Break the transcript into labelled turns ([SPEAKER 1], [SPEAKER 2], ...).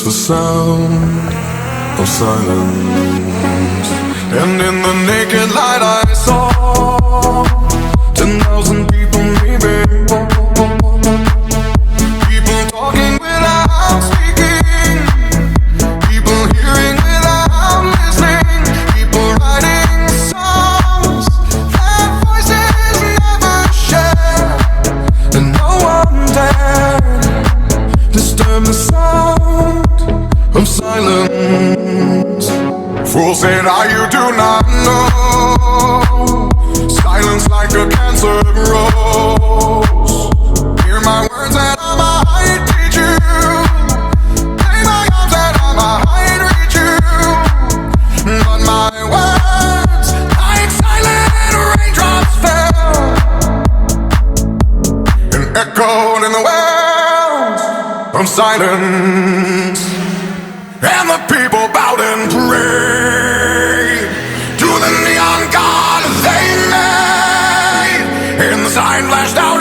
[SPEAKER 1] the sound of silence, and in the naked light I saw 10,000 people maybe. People talking without speaking, people hearing without listening, people writing songs that voices never share, and no one dared disturb the sound of silence. Fool said, you do not know. Silence like a cancer grows. Hear my words and I might teach you. Play my arms and I might reach you. But my words, like silent raindrops, fell and echoed in the wells of silence. And the people bowed and prayed to the neon god they made, and the sign flashed out.